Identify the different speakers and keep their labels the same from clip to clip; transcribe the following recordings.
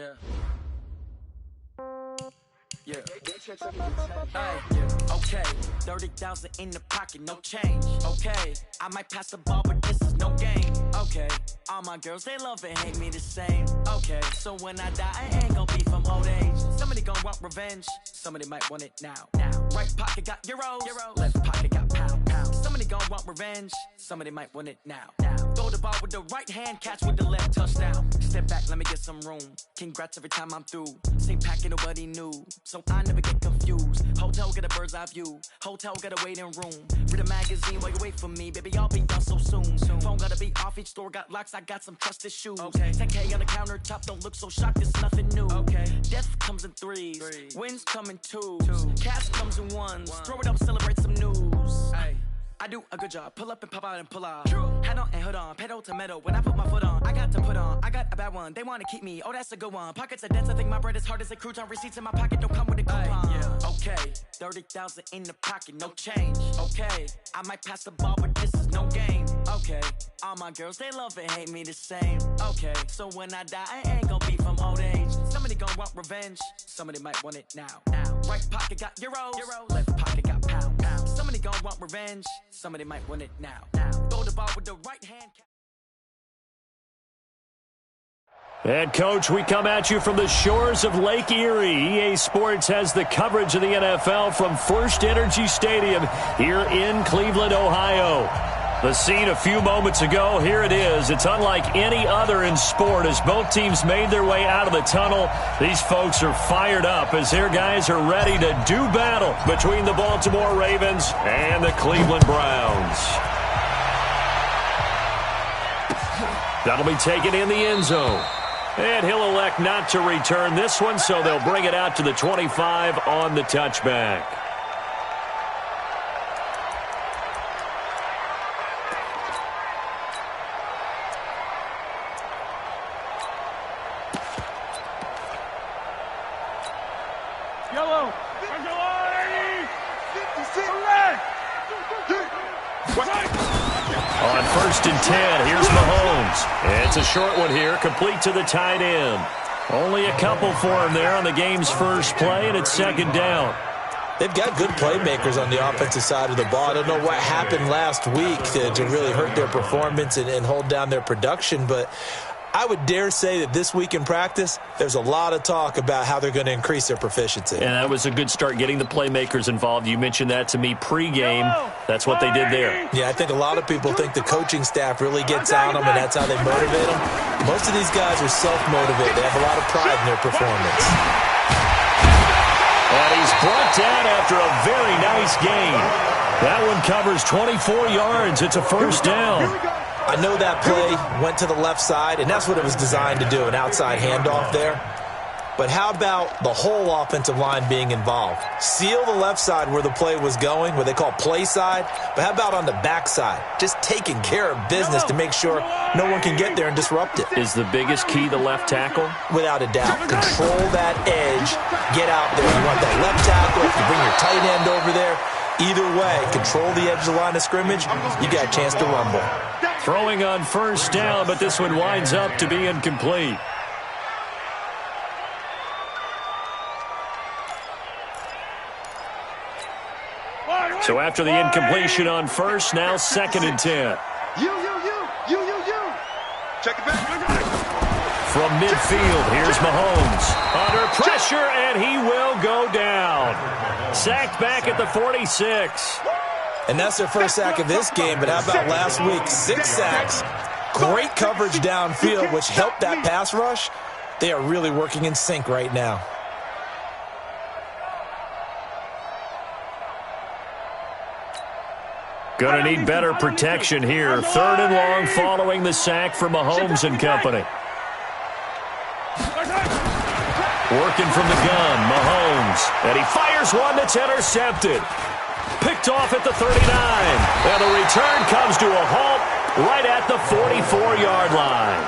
Speaker 1: Yeah. Yeah. Hey, okay, 30,000 in the pocket, no change. Okay, I might pass the ball, but this is no game. Okay, all my girls, they love and hate me the same. Okay, so when I die, I ain't gon' be from old age. Somebody gon' want revenge, somebody might want it now. Right pocket got euros, left pocket got pound. Somebody gon' want revenge, somebody might want it now. Throw the ball with the right hand, catch with the left, touchdown. Step back, let me get some room. Congrats every time I'm through. Same packet, nobody knew, so I never get confused. Hotel get a bird's eye view. Hotel get a waiting room. Read a magazine while you wait for me, baby. I'll be done so soon. Phone gotta be off. Each store got locks. I got some trusted shoes. Okay. 10K on the countertop. Don't look so shocked. It's nothing new. Okay. Death comes in threes. Wins come in twos. Cash comes in ones. Throw it up, celebrate some news. Hey. I do a good job. Pull up and pop out and pull out. Head on and hood on. Pedal to metal. When I put my foot on, I got to put on. I got a bad one. They want to keep me. Oh, that's a good one. Pockets are dense. I think my bread is hard as a crouton. Receipts in my pocket don't come with a coupon. Okay, 30,000 in the pocket, no change. Okay, I might pass the ball, but this is no game. Okay, all my girls, they love and hate me the same. Okay, so when I die, I ain't gon' be from old age. Somebody gon' want revenge. Somebody might want it now. Right pocket got euros. Left pocket got pound. Somebody gon' want revenge. Somebody might want it now. Throw the ball with the right hand.
Speaker 2: And, Coach, we come at you from the shores of Lake Erie. EA Sports has the coverage of the NFL from First Energy Stadium here in Cleveland, Ohio. The scene a few moments ago, here it is. It's unlike any other in sport as both teams made their way out of the tunnel. These folks are fired up as their guys are ready to do battle between the Baltimore Ravens and the Cleveland Browns. That'll be taken in the end zone. And he'll elect not to return this one, so they'll bring it out to the 25 on the touchback.
Speaker 3: Yellow.
Speaker 2: On 1st and 10, here's Mahomes. It's a short one here, complete to the tight end. Only a couple for him there on the game's first play, and it's 2nd down.
Speaker 4: They've got good playmakers on the offensive side of the ball. I don't know what happened last week to really hurt their performance and hold down their production, but I would dare say that this week in practice, there's a lot of talk about how they're going to increase their proficiency.
Speaker 2: And that was a good start getting the playmakers involved. You mentioned that to me pregame. That's what they did there.
Speaker 4: Yeah, I think a lot of people think the coaching staff really gets on them, and that's how they motivate them. Most of these guys are self-motivated. They have a lot of pride in their performance.
Speaker 2: And he's brought down after a very nice gain. That one covers 24 yards. It's a 1st down.
Speaker 4: I know that play went to the left side, and that's what it was designed to do, an outside handoff there. But how about the whole offensive line being involved? Seal the left side where the play was going, what they call play side, but how about on the back side? Just taking care of business to make sure no one can get there and disrupt it.
Speaker 2: Is the biggest key the left tackle?
Speaker 4: Without a doubt. Control that edge. Get out there. You want that left tackle. If you bring your tight end over there, either way, control the edge of the line of scrimmage, you got a chance to rumble.
Speaker 2: Throwing on 1st down, but this one winds up to be incomplete. So after the incompletion on 1st, now 2nd and 10.
Speaker 3: You. Check it back.
Speaker 2: From midfield, here's Mahomes. Under pressure, and he will go down. Sacked back at the 46.
Speaker 4: And that's their first sack of this game, but how about last week? 6 sacks, great coverage downfield, which helped that pass rush. They are really working in sync right now.
Speaker 2: Going to need better protection here. 3rd and long following the sack for Mahomes and company. Working from the gun, Mahomes. And he fires one that's intercepted. Picked off at the 39. And the return comes to a halt right at the 44-yard line.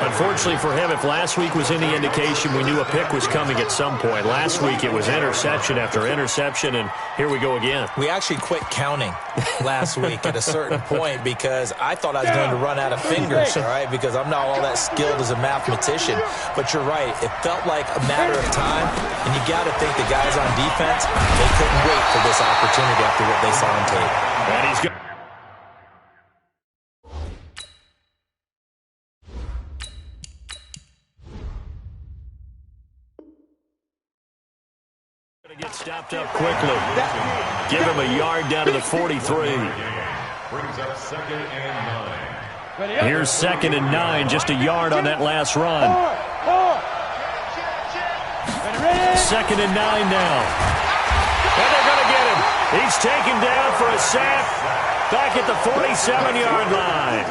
Speaker 2: Unfortunately for him, if last week was any indication, we knew a pick was coming at some point. Last week it was interception after interception, and here we go again.
Speaker 4: We actually quit counting last week at a certain point because I thought I was going to run out of fingers, all right, because I'm not all that skilled as a mathematician. But you're right. It felt like a matter of time, and you got to think the guys on defense, they couldn't wait for this opportunity after what they saw on tape.
Speaker 2: And he's good. Get stopped up quickly. Give him a yard down to the 43.
Speaker 3: Brings up 2nd and 9.
Speaker 2: Here's 2nd and 9, just a yard on that last run. 2nd and 9 now. And they're going to get him. He's taken down for a sack back at the 47-yard line.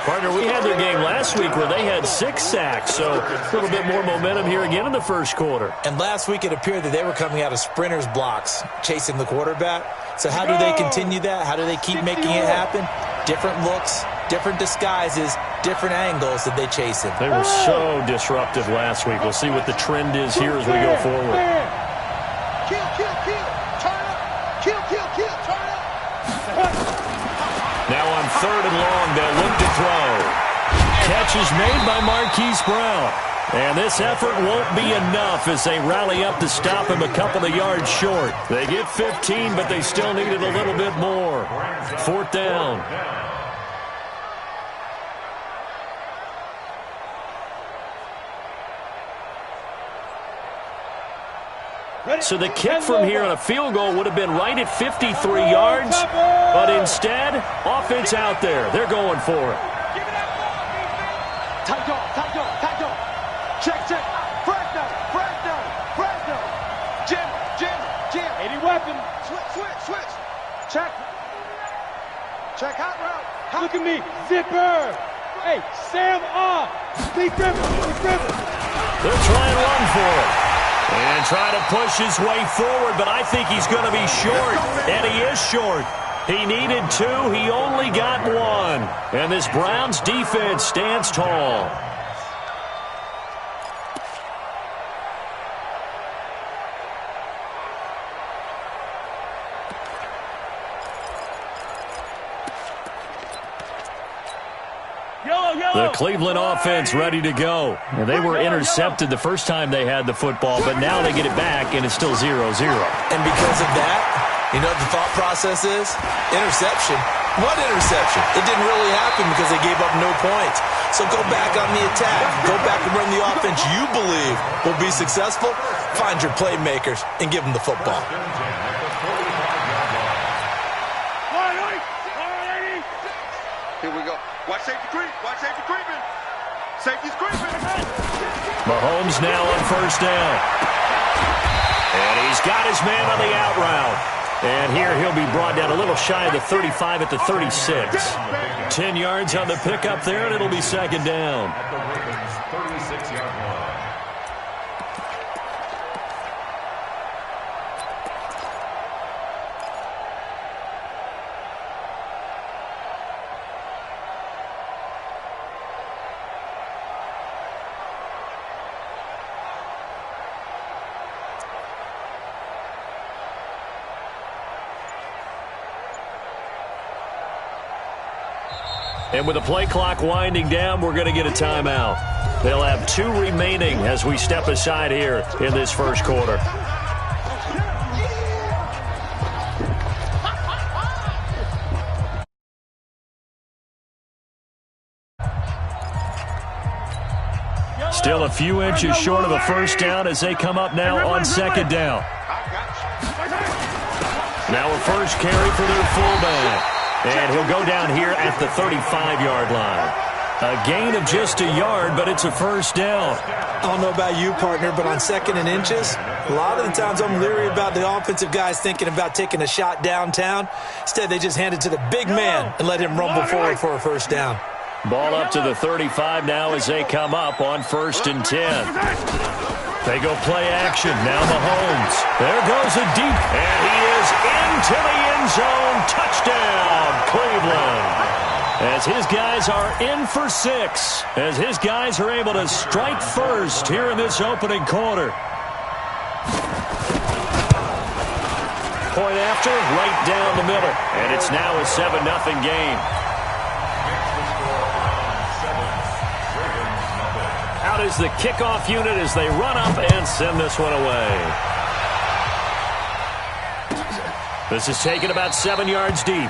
Speaker 2: Partner, we had their game last week where they had 6 sacks, so a little bit more momentum here again in the first quarter.
Speaker 4: And last week it appeared that they were coming out of sprinters blocks, chasing the quarterback. So how do they continue that? How do they keep making it happen? Different looks, different disguises, different angles that they chase him.
Speaker 2: They were so disruptive last week. We'll see what the trend is here as we go forward.
Speaker 5: Kill, kill, kill, turn up. Kill, kill, kill, turn up.
Speaker 2: Now on 3rd and long, they'll look to throw. Catch is made by Marquise Brown. And this effort won't be enough as they rally up to stop him a couple of yards short. They get 15, but they still needed a little bit more. 4th down. So the kick from here on a field goal would have been right at 53 yards, but instead, offense out there. They're going for it.
Speaker 5: Tight dog, tight dog, tight dog. Check, check. Fresno, Fresno, Fresno. Jim, Jim, Jim. Any weapon. Switch, switch, switch. Check. Check hot route. Look at me. Zipper. Hey, Sam off. Big river, big river.
Speaker 2: They'll try and run for it. And try to push his way forward, but I think he's going to be short. And he is short. He needed 2. He only got 1. And this Browns defense stands tall. The Cleveland offense ready to go. And they were intercepted the first time they had the football, but now they get it back, and it's still 0-0.
Speaker 4: And because of that, you know what the thought process is? Interception. What interception? It didn't really happen because they gave up no points. So go back on the attack. Go back and run the offense you believe will be successful. Find your playmakers and give them the football.
Speaker 5: Here we go. Watch safety creep. Watch safety creeping. Safety's creeping.
Speaker 2: Mahomes now on 1st down. And he's got his man on the out route. And here he'll be brought down a little shy of the 35 at the 36. 10 yards on the pickup there, and it'll be 2nd down.
Speaker 3: At the Ravens' 36-yard line.
Speaker 2: And with the play clock winding down, we're going to get a timeout. They'll have 2 remaining as we step aside here in this first quarter. Still a few inches short of a first down as they come up now on 2nd down. Now a first carry for their fullback. And he'll go down here at the 35-yard line. A gain of just a yard, but it's a first down.
Speaker 4: I don't know about you, partner, but on 2nd and inches, a lot of the times I'm leery about the offensive guys thinking about taking a shot downtown. Instead, they just hand it to the big man and let him rumble forward for a first down.
Speaker 2: Ball up to the 35 now as they come up on 1st and 10. They go play action. Now Mahomes. There goes a deep. And he is into the end zone. Touchdown, Cleveland. As as his guys are in for 6, as his guys are able to strike first here in this opening quarter. Point after, right down the middle. And it's now a 7-0 game. Out is the kickoff unit as they run up and send this one away. This is taken about 7 yards deep.
Speaker 3: The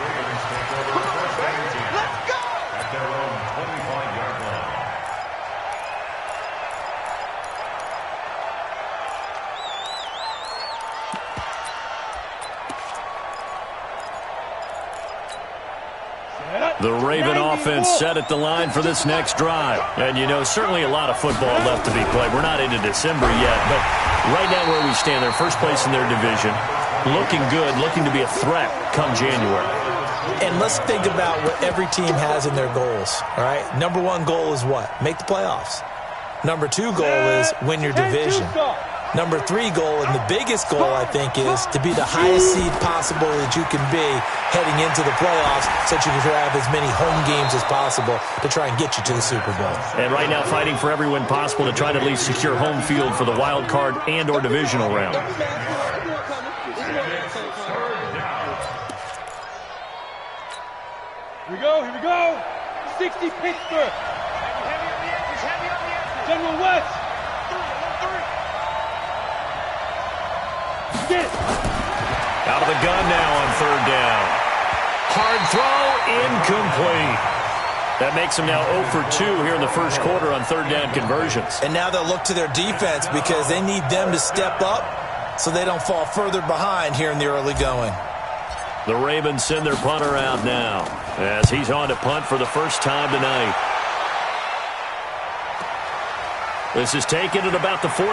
Speaker 3: Ravens take over first and 10 at their own 25-yard line.
Speaker 2: The Raven offense set at the line for this next drive. And, you know, certainly a lot of football left to be played. We're not into December yet, but right now where we stand, they're first place in their division. Looking good, looking to be a threat come January.
Speaker 4: And let's think about what every team has in their goals, all right? Number 1 goal is what? Make the playoffs. Number 2 goal is win your division. Number 3 goal, and the biggest goal, I think, is to be the highest seed possible that you can be heading into the playoffs so that you can have as many home games as possible to try and get you to the Super Bowl.
Speaker 2: And right now fighting for every win possible to try to at least secure home field for the wild card and or divisional round.
Speaker 5: Here we go. 60 Pittsburgh. General West.
Speaker 2: Out of the gun now on 3rd down. Hard throw, incomplete. That makes them now 0 for 2 here in the first quarter on 3rd down conversions.
Speaker 4: And now they'll look to their defense because they need them to step up so they don't fall further behind here in the early going.
Speaker 2: The Ravens send their punter out now as he's on to punt for the first time tonight. This is taken at about the 14.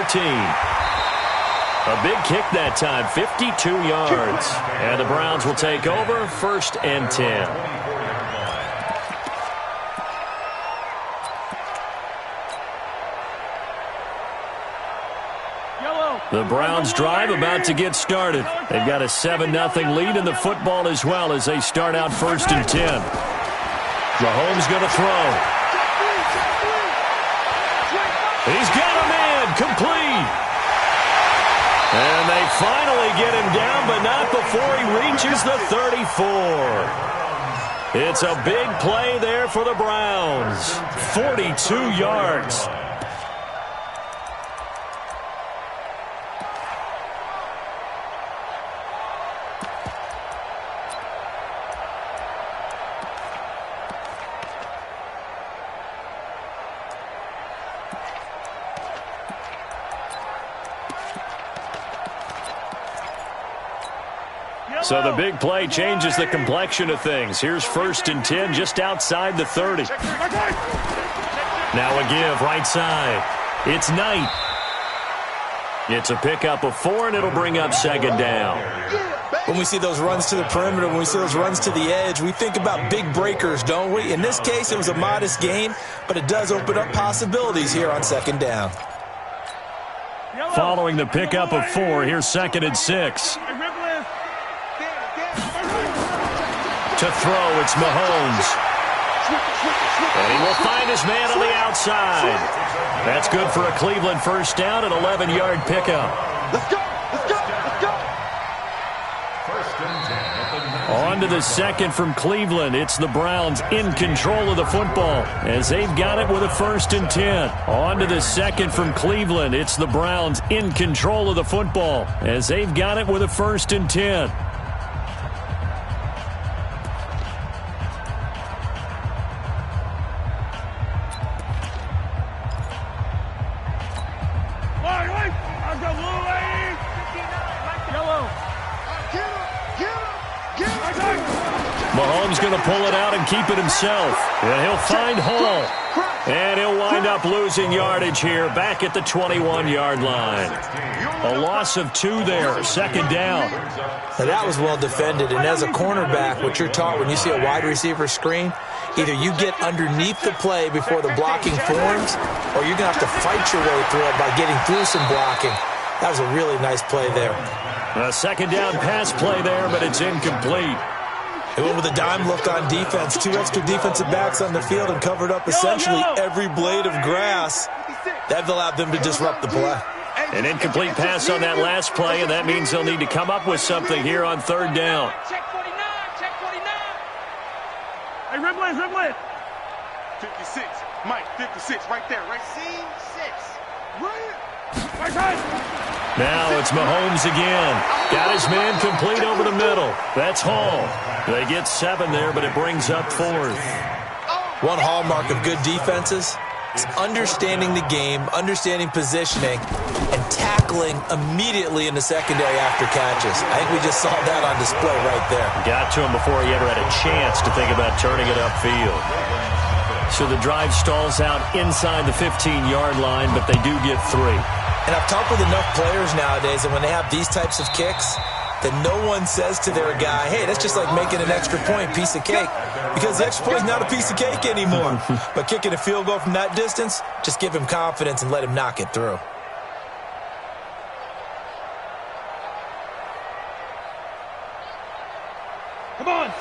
Speaker 2: A big kick that time, 52 yards. And the Browns will take over, 1st and 10. The Browns drive about to get started. They've got a 7-0 lead in the football as well as they start out 1st and 10. Mahomes going to throw. He's got a man, complete. And they finally get him down, but not before he reaches the 34. It's a big play there for the Browns. 42 yards. So the big play changes the complexion of things. Here's 1st and 10 just outside the 30. Now a give right side. It's Knight. It's a pickup of 4, and it'll bring up 2nd down.
Speaker 4: When we see those runs to the perimeter, when we see those runs to the edge, we think about big breakers, don't we? In this case, it was a modest gain, but it does open up possibilities here on 2nd down.
Speaker 2: Following the pickup of 4, here's 2nd and 6. To throw, it's Mahomes. And he will find his man on the outside. That's good for a Cleveland 1st down, an 11-yard pickup.
Speaker 5: Let's go.
Speaker 3: 1st and 10 at the 19.
Speaker 2: On to the 2nd from Cleveland. It's the Browns in control of the football as they've got it with a 1st and 10. On to the 2nd from Cleveland. It's the Browns in control of the football as they've got it with a 1st and 10. Mahomes going to pull it out and keep it himself. And he'll find Hall. And he'll wind up losing yardage here back at the 21-yard line. A loss of 2 there, 2nd down.
Speaker 4: Now that was well defended. And as a cornerback, what you're taught when you see a wide receiver screen, either you get underneath the play before the blocking forms, or you're going to have to fight your way through it by getting through some blocking. That was a really nice play there.
Speaker 2: A 2nd down pass play there, but it's incomplete.
Speaker 4: They went with a dime look on defense. 2 extra defensive backs on the field and covered up essentially every blade of grass. That allowed them to disrupt the play.
Speaker 2: An incomplete pass on that last play, and that means they'll need to come up with something here on third down.
Speaker 5: Check 49, check 49. Hey, Rimland. 56, Mike, 56, right there, right? C6. Right.
Speaker 2: Now it's Mahomes again. Got his man complete over the middle. That's Hall. They get 7 there, but it brings up 4th.
Speaker 4: One hallmark of good defenses is understanding the game, understanding positioning, and tackling immediately in the secondary after catches. I think we just saw that on display right there.
Speaker 2: Got to him before he ever had a chance to think about turning it upfield. So the drive stalls out inside the 15-yard line, but they do get 3.
Speaker 4: And I've talked with enough players nowadays that when they have these types of kicks, that no one says to their guy, hey, that's just like making an extra point, piece of cake. Because the extra point is not a piece of cake anymore. But kicking a field goal from that distance, just give him confidence and let him knock it through.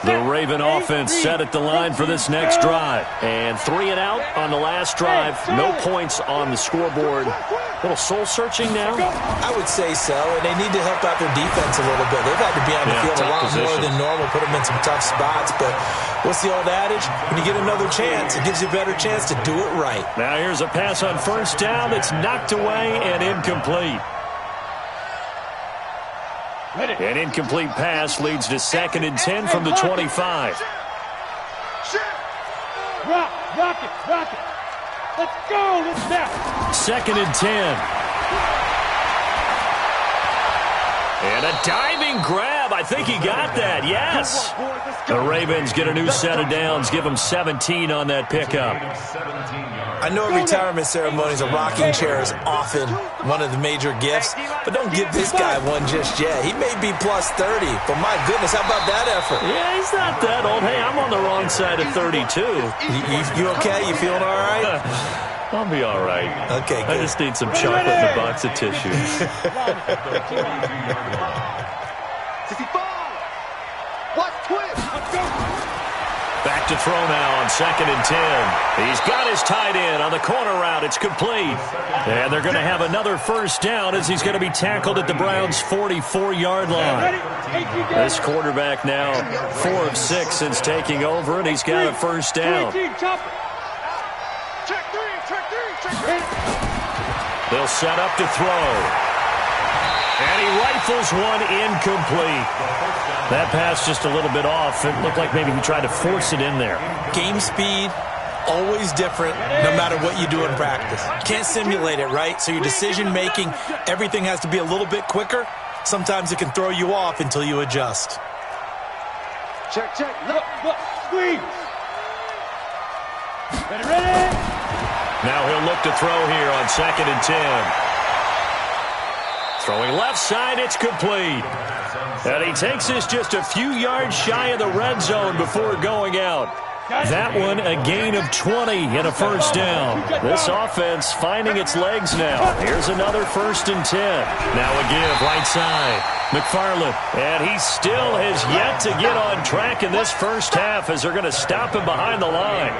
Speaker 2: The Raven offense set at the line for this next drive. And 3 and out on the last drive. No points on the scoreboard. A little soul-searching now?
Speaker 4: I would say so, and they need to help out their defense a little bit. They've had to be on the field a lot more than normal, put them in some tough spots. But what's the old adage? When you get another chance, it gives you a better chance to do it right.
Speaker 2: Now here's a pass on first down that's knocked away and incomplete. An incomplete pass leads to 2nd and 10 from the 25.
Speaker 5: Rock it. Let's go. Let's now.
Speaker 2: 2nd and 10. And a diving grab. I think he got that. Yes. The Ravens get a new set of downs. Give them 17 on that pickup.
Speaker 4: I know at retirement ceremonies, a rocking chair is often one of the major gifts, but don't give this guy one just yet. He may be plus 30, but my goodness, how about that effort?
Speaker 2: Yeah, he's not that old. Hey, I'm on the wrong side of 32.
Speaker 4: You okay? You feeling all right?
Speaker 2: I'll be all right.
Speaker 4: Okay, good.
Speaker 2: I just need some chocolate and a box of tissues.
Speaker 5: 65. Watch twist. Let's go.
Speaker 2: Back to throw now on 2nd and 10. He's got his tight end on the corner route. It's complete. And they're going to have another first down as he's going to be tackled at the Browns' 44-yard line. This quarterback now 4 of 6 since taking over, and he's got a first down. They'll set up to throw. And he rifles one incomplete. That pass just a little bit off. It looked like maybe he tried to force it in there.
Speaker 4: Game speed, always different no matter what you do in practice. You can't simulate it, right? So your decision-making, everything has to be a little bit quicker. Sometimes it can throw you off until you adjust.
Speaker 5: Check. Look. Squeeze. Ready.
Speaker 2: Now he'll look to throw here on 2nd and 10. Throwing left side, it's complete. And he takes this just a few yards shy of the red zone before going out. That one a gain of 20 and a first down. This offense finding its legs now. Here's another 1st and 10. Now a give right side. McFarland. And he still has yet to get on track in this first half as they're going to stop him behind the line.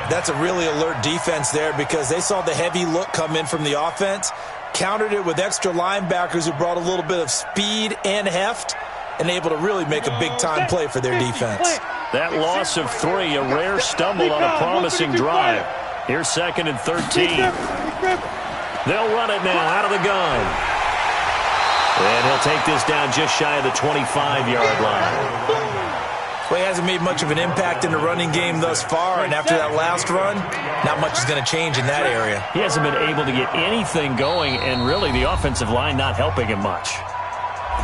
Speaker 4: That's a really alert defense there because they saw the heavy look come in from the offense, countered it with extra linebackers who brought a little bit of speed and heft, and able to really make a big-time play for their defense.
Speaker 2: That loss of 3, a rare stumble on a promising drive. Here's 2nd and 13. They'll run it now out of the gun. And he'll take this down just shy of the 25-yard line.
Speaker 4: Well, he hasn't made much of an impact in the running game thus far, and after that last run, not much is going to change in that area.
Speaker 2: He hasn't been able to get anything going, and really the offensive line not helping him much.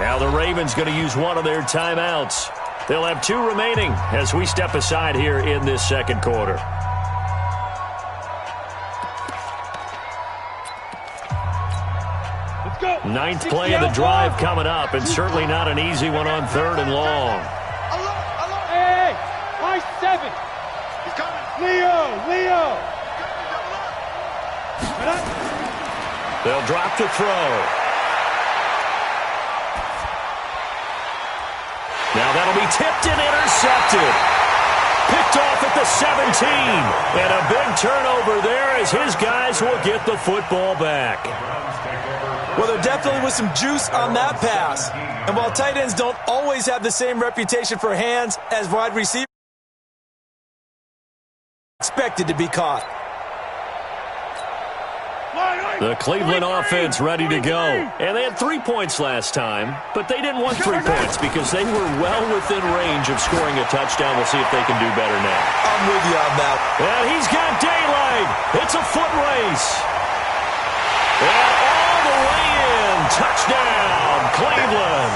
Speaker 2: Now the Ravens going to use one of their timeouts. They'll have 2 remaining as we step aside here in this second quarter.
Speaker 5: Let's go.
Speaker 2: 9th play of the drive coming up, and certainly not an easy one on 3rd and long.
Speaker 5: Hey, my 7. He's coming. Leo.
Speaker 2: They'll drop to throw. Now that'll It'll be tipped and intercepted. Picked off at the 17. And a big turnover there as his guys will get the football back.
Speaker 4: Well, there definitely was some juice on that pass. And while tight ends don't always have the same reputation for hands as wide receivers, expected to be caught.
Speaker 2: The Cleveland offense ready to go. And they had 3 points last time, but they didn't want 3 points because they were well within range of scoring a touchdown. We'll see if they can do better now.
Speaker 4: I'm with you on that.
Speaker 2: And he's got daylight. It's a foot race. And all the way in. Touchdown, Cleveland.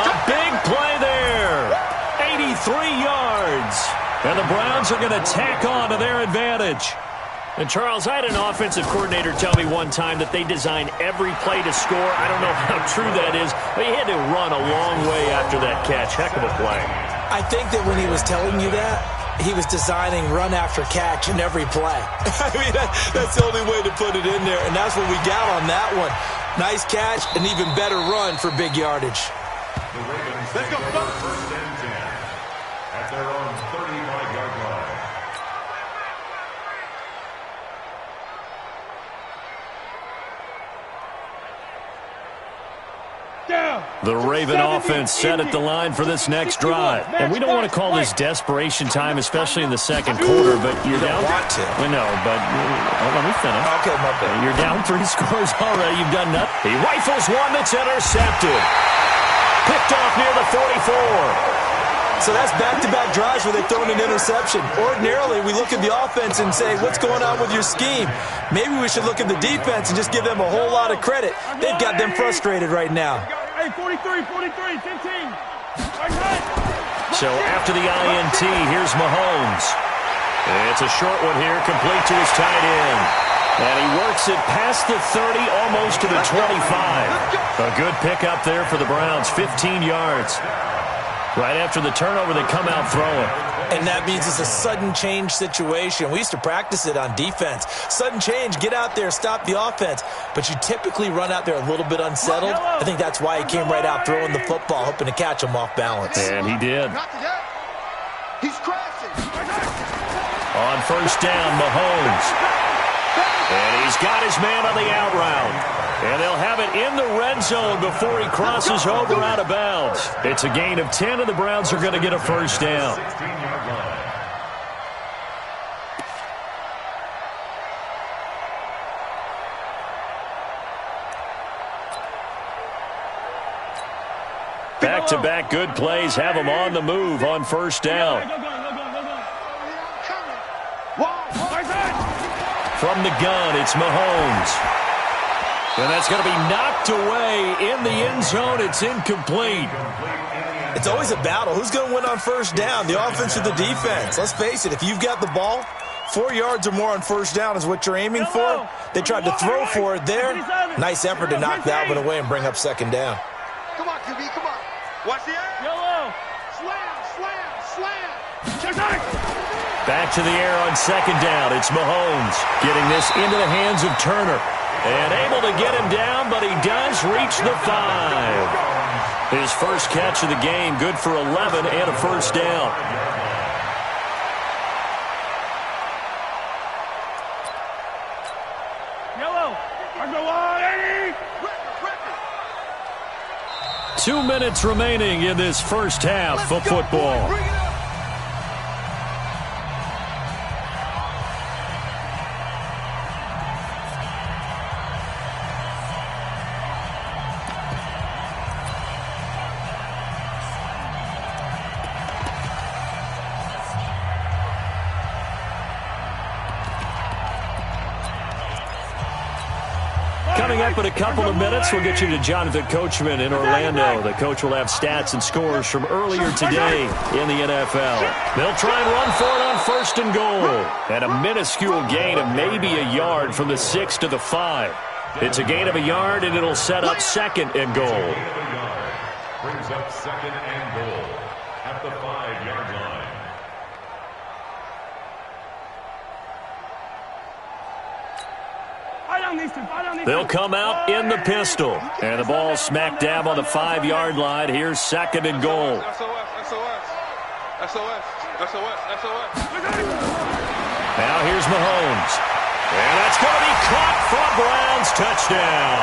Speaker 2: A big play there. 83 yards. And the Browns are going to tack on to their advantage. And, Charles, I had an offensive coordinator tell me one time that they design every play to score. I don't know how true that is, but he had to run a long way after that catch. Heck of a play.
Speaker 4: I think that when he was telling you that, he was designing run after catch in every play. I mean, that's the only way to put it in there, and that's what we got on that one. Nice catch, an even better run for big yardage.
Speaker 3: The Ravens take over first and 10 at their own 35-yard line.
Speaker 2: The Raven offense set at the line for this next drive. And we don't want to call this desperation time, especially in the second quarter, but you're down.
Speaker 4: Want to.
Speaker 2: Well, no, but let me finish.
Speaker 4: Okay, my bad.
Speaker 2: You're down 3 scores already. You've done nothing. He rifles one that's intercepted. Picked off near the 44.
Speaker 4: So that's back-to-back drives where they've thrown an interception. Ordinarily, we look at the offense and say, what's going on with your scheme? Maybe we should look at the defense and just give them a whole lot of credit. They've got them frustrated right now.
Speaker 5: Hey, 43, 15.
Speaker 2: So after the INT, here's Mahomes. It's a short one here, complete to his tight end. And he works it past the 30, almost to the 25. A good pickup there for the Browns, 15 yards. Right after the turnover, they come out throwing.
Speaker 4: And that means it's a sudden change situation. We used to practice it on defense. Sudden change, get out there, stop the offense. But you typically run out there a little bit unsettled. I think that's why he came right out throwing the football, hoping to catch him off balance.
Speaker 2: And he did.
Speaker 5: He's crashing.
Speaker 2: On first down, Mahomes. And he's got his man on the out route. And they'll have it in the red zone before he crosses over out of bounds. It's a gain of 10, and the Browns are going to get a first down.
Speaker 3: 16-yard line.
Speaker 2: Back-to-back good plays have him on the move on first down. From the gun, it's Mahomes. And that's going to be knocked away in the end zone. It's incomplete.
Speaker 4: It's always a battle. Who's going to win on first down, the offense or the defense? Let's face it, if you've got the ball, 4 yards or more on first down is what you're aiming for. They tried to throw for it there. Nice effort to knock that one away and bring up second down.
Speaker 5: Come on, QB, come on. Watch the air. Yellow. Slam.
Speaker 2: Back to the air on second down. It's Mahomes getting this into the hands of Turner. And able to get him down, but he does reach the 5. His first catch of the game, good for 11 and a first down.
Speaker 5: Yellow.
Speaker 2: 2 minutes remaining in this first half of football. Coming up in a couple of minutes, we'll get you to Jonathan Coachman in Orlando. The coach will have stats and scores from earlier today in the NFL. They'll try and run for it on first and goal. And a minuscule gain of maybe a yard from the 6 to the 5. It's a gain of a yard, and it'll set up second and goal.
Speaker 3: Brings up second and goal at the 5-yard line.
Speaker 2: They'll come out in the pistol. And the ball smack dab on the 5-yard line. Here's 2nd and goal. Now here's Mahomes. And that's going to be caught for a Browns touchdown.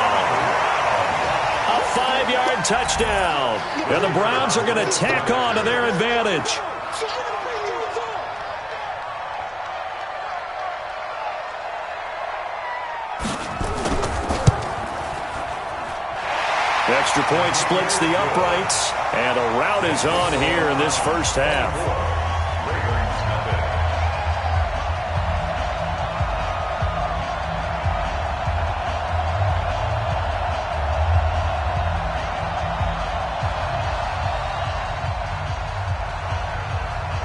Speaker 2: A 5-yard touchdown. And the Browns are going to tack on to their advantage. Extra point splits the uprights, and a rout is on here in this first half.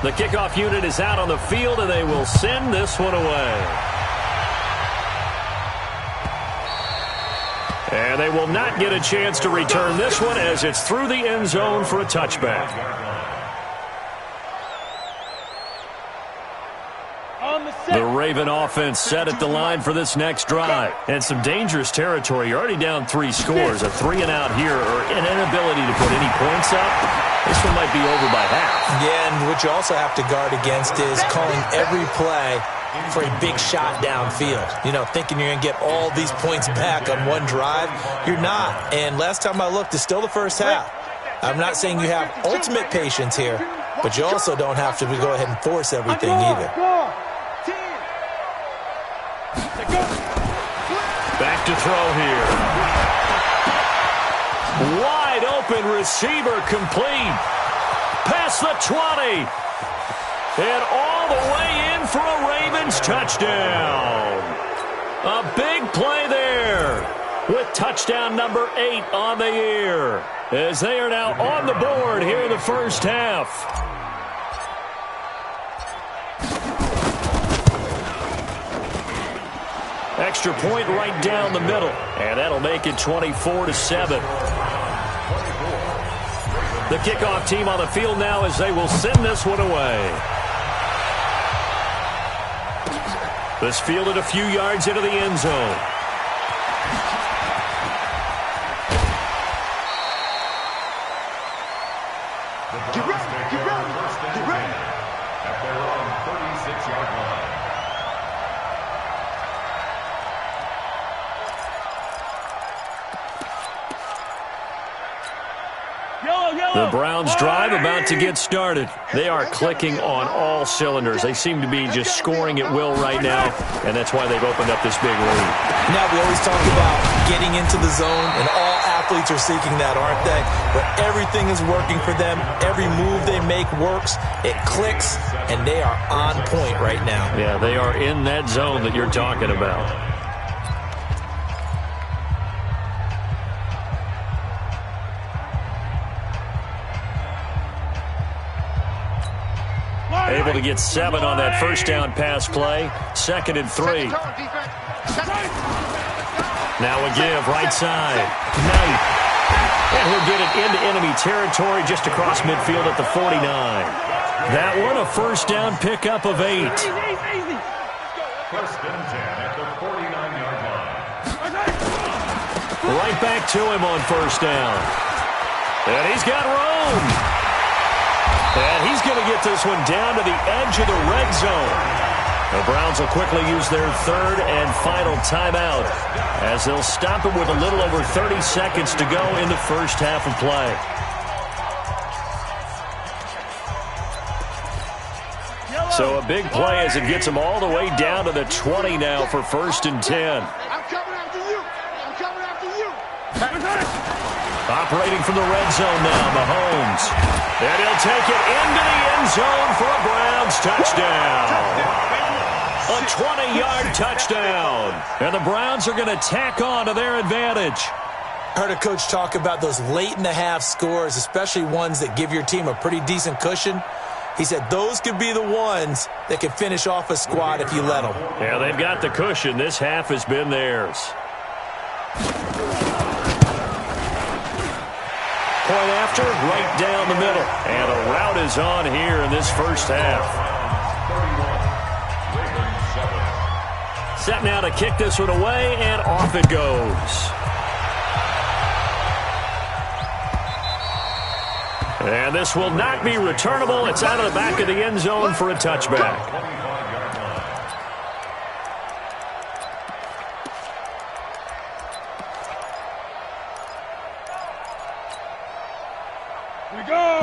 Speaker 2: The kickoff unit is out on the field, and they will send this one away. And they will not get a chance to return this one as it's through the end zone for a touchback. The Raven offense set at the line for this next drive. And some dangerous territory. You're already down 3 scores. A 3-and-out here or an inability to put any points up. This one might be over by half. Yeah, and what you also have to guard against is calling every play for a big shot downfield. You know, thinking you're going to get all these points back on one drive. You're not. And last time I looked, it's still the first half. I'm not saying you have ultimate patience here, but you also don't have to go ahead and force everything either. Back to throw here. Wide open receiver complete. Past the 20. And all the way in for a Ravens touchdown. A big play there with touchdown number 8 on the year as they are now on the board here in the first half. Extra point right down the middle, and that'll make it 24-7. The kickoff team on the field now as they will send this one away. This fielded a few yards into the end zone.
Speaker 3: Get ready. At their own 36-yard line.
Speaker 2: The Browns drive about to get started. They are clicking on all cylinders. They seem to be just scoring at will right now, and that's why they've opened up this big lead.
Speaker 4: Now, we always talk about getting into the zone, and all athletes are seeking that, aren't they? But everything is working for them. Every move they make works. It clicks, and they are on point right now.
Speaker 2: Yeah, they are in that zone that you're talking about. Able to get 7 on that first down pass play. 2nd and 3. Now a give, right side. Knight. And he'll get it into enemy territory just across midfield at the 49. That one a first down pickup of 8.
Speaker 3: First and 10 at the 49-yard line.
Speaker 2: Right back to him on first down. And he's got room. And he's going to get this one down to the edge of the red zone. The Browns will quickly use their 3rd and final timeout as they'll stop it with a little over 30 seconds to go in the first half of play. So a big play as it gets them all the way down to the 20 now for 1st and 10.
Speaker 5: I'm coming after you. I'm coming after you.
Speaker 2: Operating from the red zone now, Mahomes. And he'll take it into the end zone for a Browns touchdown. A 20-yard touchdown. And the Browns are going to tack on to their advantage.
Speaker 4: I heard a coach talk about those late-in-the-half scores, especially ones that give your team a pretty decent cushion. He said those could be the ones that could finish off a squad if you let them.
Speaker 2: Yeah, they've got the cushion. This half has been theirs. Point after, right down the middle. And a rout is on here in this first half. Set now to kick this one away, and off it goes. And this will not be returnable. It's out of the back of the end zone for a touchback.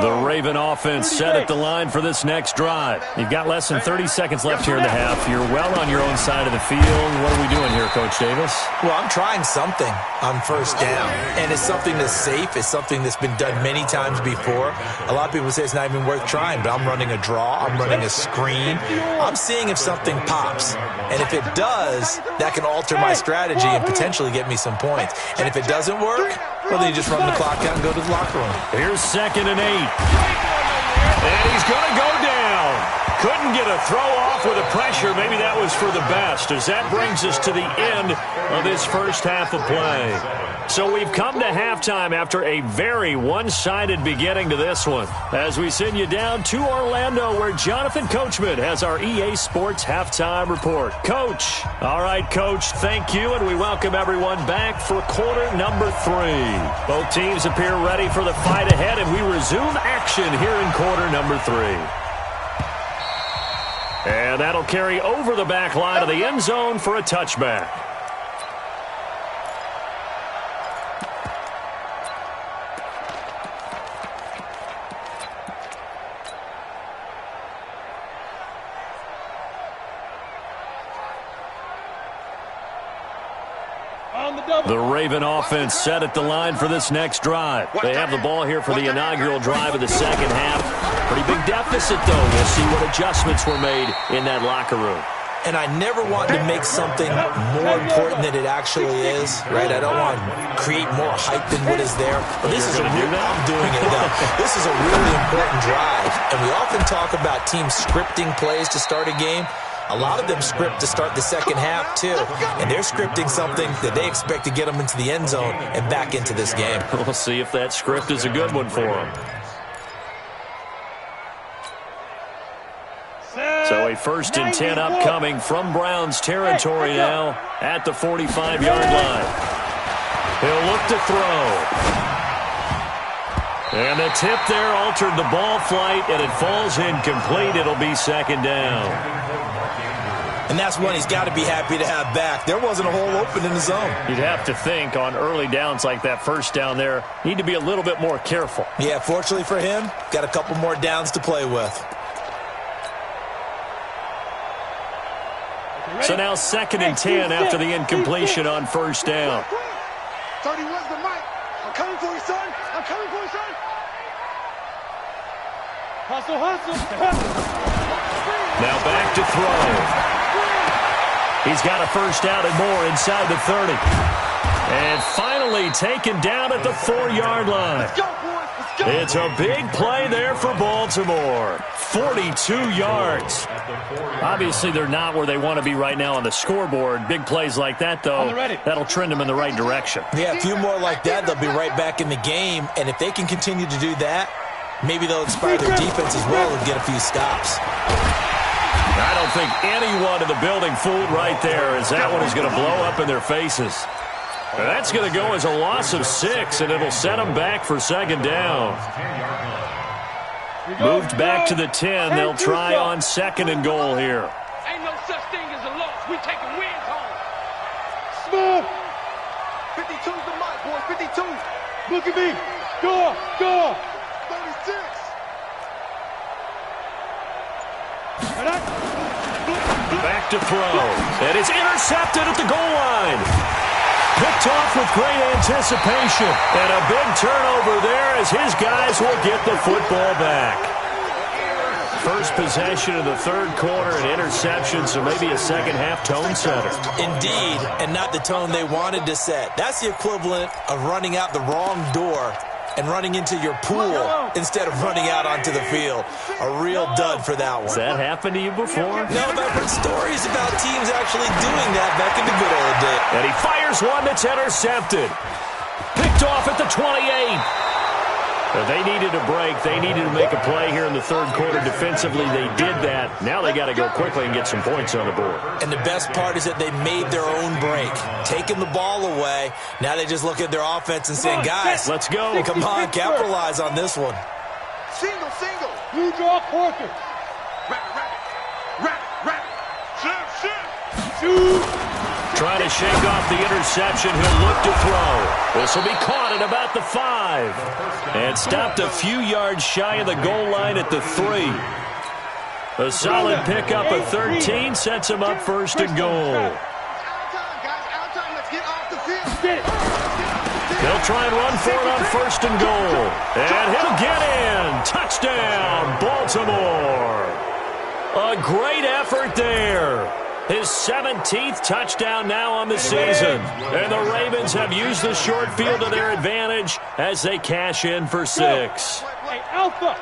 Speaker 2: The Raven offense set at the line for this next drive. You've got less than 30 seconds left here in the half. You're well on your own side of the field. What are we doing here, Coach Davis?
Speaker 4: Well, I'm trying something on first down, and it's something that's safe. It's something that's been done many times before. A lot of people say it's not even worth trying, but I'm running a draw. I'm running a screen. I'm seeing if something pops, and if it does, that can alter my strategy and potentially get me some points. And if it doesn't work, well, then you just run the clock out and go to the locker room.
Speaker 2: Here's 2nd and 8. And he's going to go down. Couldn't get a throw off with the pressure. Maybe that was for the best, as that brings us to the end of this first half of play. So we've come to halftime after a very one-sided beginning to this one, as we send you down to Orlando, where Jonathan Coachman has our EA Sports halftime report. Coach. All right, Coach, thank you, and we welcome everyone back for quarter number 3. Both teams appear ready for the fight ahead, and we resume action here in quarter number 3. And that'll carry over the back line of the end zone for a touchback. The Raven offense set at the line for this next drive. They have the ball here for the inaugural drive of the second half. Pretty big deficit, though. We'll see what adjustments were made in that locker room.
Speaker 4: And I never want to make something more important than it actually is, right? I don't want to create more hype than what is there. But this is I'm doing it, though. This is a really important drive. And we often talk about teams scripting plays to start a game. A lot of them script to start the second half, too. And they're scripting something that they expect to get them into the end zone and back into this game.
Speaker 2: We'll see if that script is a good one for them. So a 1st and 10 upcoming from Browns territory now at the 45-yard line. He'll look to throw. And the tip there altered the ball flight, and it falls incomplete. It'll be 2nd down.
Speaker 4: And that's one he's got to be happy to have back. There wasn't a hole open in the zone.
Speaker 2: You'd have to think on early downs like that first down there, need to be a little bit more careful.
Speaker 4: Yeah, fortunately for him, got a couple more downs to play with.
Speaker 2: So now 2nd and 10 after the incompletion on first down.
Speaker 5: 31's the mic. I'm coming for you, son. I'm coming for you, son. Hustle, hustle.
Speaker 2: Now back to throw. He's got a first down and more inside the 30. And finally taken down at the 4-yard line.
Speaker 5: Let's go, boys. Let's go.
Speaker 2: It's a big play there for Baltimore. 42 yards. Obviously, they're not where they want to be right now on the scoreboard. Big plays like that, though, that'll trend them in the right direction.
Speaker 4: Yeah, a few more like that, they'll be right back in the game. And if they can continue to do that, maybe they'll inspire their defense as well and get a few stops.
Speaker 2: I don't think anyone in the building fooled right there, as that one is going to blow up in their faces. That's going to go as a loss of 6, and it'll set them back for 2nd down. Moved back to the 10. They'll try on 2nd and goal here.
Speaker 5: Ain't no such thing as a loss. We taking wins home. Smooth. 52's the mic, boys. 52. Look at me. Go, go. 36.
Speaker 2: Back to throw. And it's intercepted at the goal line. Picked off with great anticipation. And a big turnover there as his guys will get the football back. First possession of the 3rd quarter, an interception, so maybe a second-half tone setter.
Speaker 4: Indeed, and not the tone they wanted to set. That's the equivalent of running out the wrong door and running into your pool instead of running out onto the field. A real dud for that one.
Speaker 2: Has that happened to you before?
Speaker 4: No, but I've heard stories about teams actually doing that back in the good old days.
Speaker 2: And he fires one that's intercepted. Picked off at the 28. They needed a break. They needed to make a play here in the third quarter. Defensively, they did that. Now they got to go quickly and get some points on the board.
Speaker 4: And the best part is that they made their own break, taking the ball away. Now they just look at their offense and saying, guys,
Speaker 2: let's go.
Speaker 4: Come on, capitalize on this one.
Speaker 5: Single. You draw quarter. Rabbit. Shoot.
Speaker 2: Trying to shake off the interception. He'll look to throw. This will be caught at about the 5. And stopped a few yards shy of the goal line at the 3. A solid pickup of 13 sets him up first and goal. They'll try and run for it on first and goal. And he'll get in. Touchdown, Baltimore. A great effort there. His 17th touchdown now on the season. And the Ravens have used the short field to their advantage as they cash in for 6.
Speaker 5: Hey, Alpha.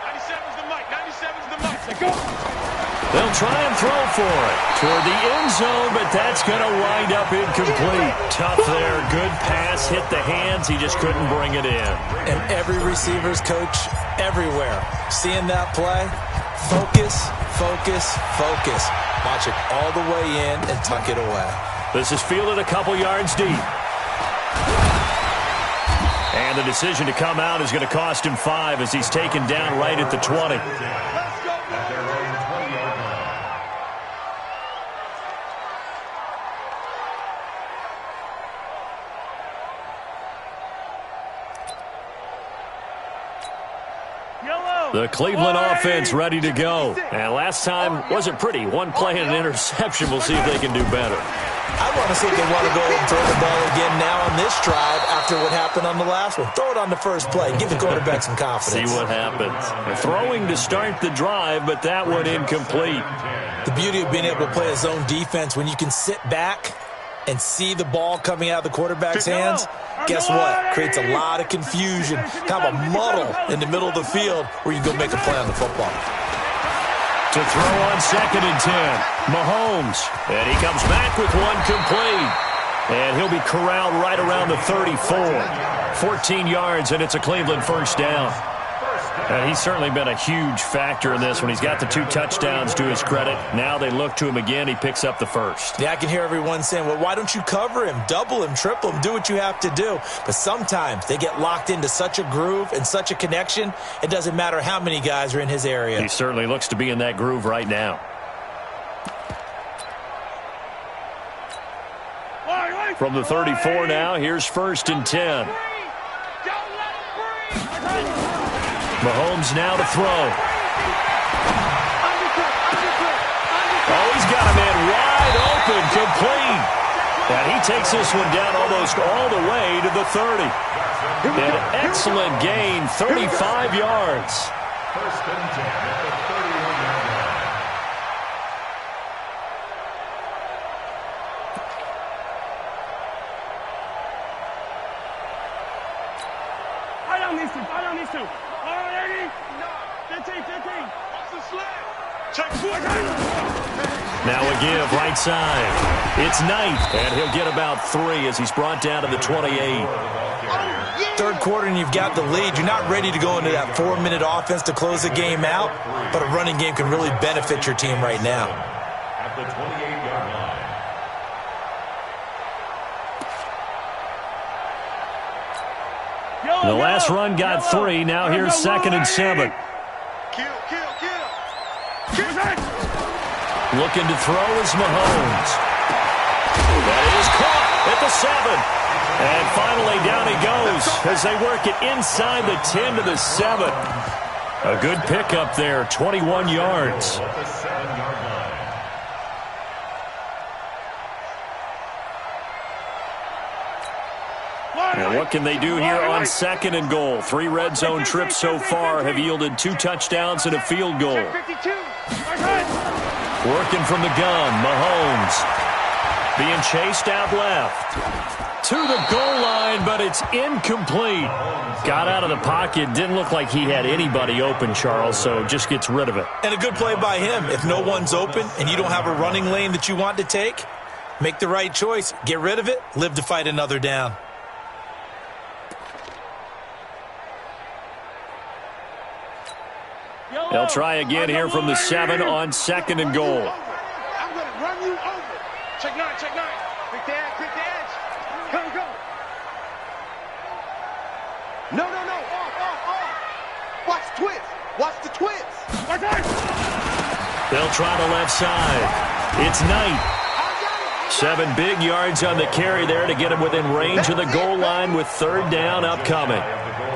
Speaker 5: 97's the mic. 97's the mic. Say go.
Speaker 2: They'll try and throw for it toward the end zone, but that's going to wind up incomplete. Tough there. Good pass. Hit the hands. He just couldn't bring it in.
Speaker 4: And every receiver's coach everywhere, seeing that play, focus. Watch it all the way in and tuck it away.
Speaker 2: This is fielded a couple yards deep. And the decision to come out is going to cost him 5 as he's taken down right at the 20. The Cleveland offense ready to go. And last time wasn't pretty. One play and an interception. We'll see if they can do better.
Speaker 4: I want to see if they want to go and throw the ball again now on this drive after what happened on the last one. Throw it on the first play. Give the quarterback some confidence.
Speaker 2: See what happens. Throwing to start the drive, but that one incomplete.
Speaker 4: The beauty of being able to play a zone defense when you can sit back and see the ball coming out of the quarterback's hands, guess what? Creates a lot of confusion, kind of a muddle in the middle of the field where you can go make a play on the football.
Speaker 2: To throw on 2nd and 10, Mahomes. And he comes back with one complete. And he'll be corralled right around the 34. 14 yards, and it's a Cleveland first down. And he's certainly been a huge factor in this when he's got the 2 touchdowns to his credit. Now they look to him again. He picks up the first.
Speaker 4: Yeah, I can hear everyone saying, well, why don't you cover him, double him, triple him, do what you have to do. But sometimes they get locked into such a groove and such a connection, it doesn't matter how many guys are in his area.
Speaker 2: He certainly looks to be in that groove right now. From the 34 now, here's 1st and 10. Mahomes now to throw. Oh, he's got a man wide open, complete. And he takes this one down almost all the way to the 30. An excellent gain, 35 yards.
Speaker 3: 1st and 10 at the 31-yard line.
Speaker 5: I don't need to. All right, 15. Off the sled. Check 4.
Speaker 2: Now a give right side. It's Knight, and he'll get about 3 as he's brought down to the 28.
Speaker 4: Third quarter and you've got the lead. You're not ready to go into that 4-minute offense to close the game out, but a running game can really benefit your team right now.
Speaker 3: At the 28-yard line.
Speaker 2: The last run got 3. Now here's 2nd and 7.
Speaker 5: Kill.
Speaker 2: Looking to throw is Mahomes. That is caught at the 7. And finally down he goes as they work it inside the 10 to the 7. A good pickup there, 21 yards.
Speaker 3: At the 7-yard line.
Speaker 2: And what can they do here on 2nd and goal? 3 red zone trips so far have yielded 2 touchdowns and a field goal. Working from the gun, Mahomes being chased out left to the goal line, but it's incomplete. Got out of the pocket, didn't look like he had anybody open, Charles, so just gets rid of it.
Speaker 4: And a good play by him. If no one's open and you don't have a running lane that you want to take, make the right choice. Get rid of it, live to fight another down.
Speaker 2: They'll try again here from the 7 on 2nd and goal.
Speaker 5: I'm going to run you over. Check 9, check 9. Quick the edge. Come. No. Off. Watch the twist. Watch the twist.
Speaker 2: They'll try the left side. It's Knight. 7 big yards on the carry there to get him within range of the goal line with 3rd down upcoming.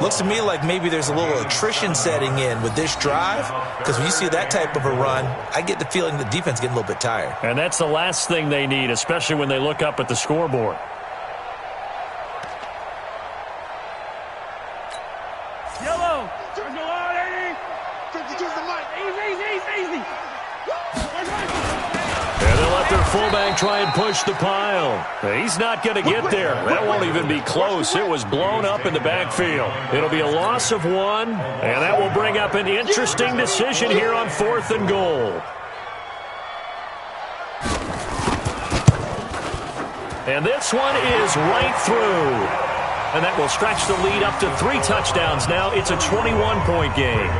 Speaker 4: Looks to me like maybe there's a little attrition setting in with this drive, because when you see that type of a run, I get the feeling the defense is getting a little bit tired.
Speaker 2: And that's the last thing they need, especially when they look up at the scoreboard.
Speaker 5: Yellow. Turn the line, 80. Use the mic. Easy.
Speaker 2: And they'll let their fullback try and push the pile. He's not going to get there. That won't even be close. It was blown up in the backfield. It'll be a loss of 1, and that will bring up an interesting decision here on 4th and goal. And this one is right through. And that will stretch the lead up to 3 touchdowns now. It's a 21-point game.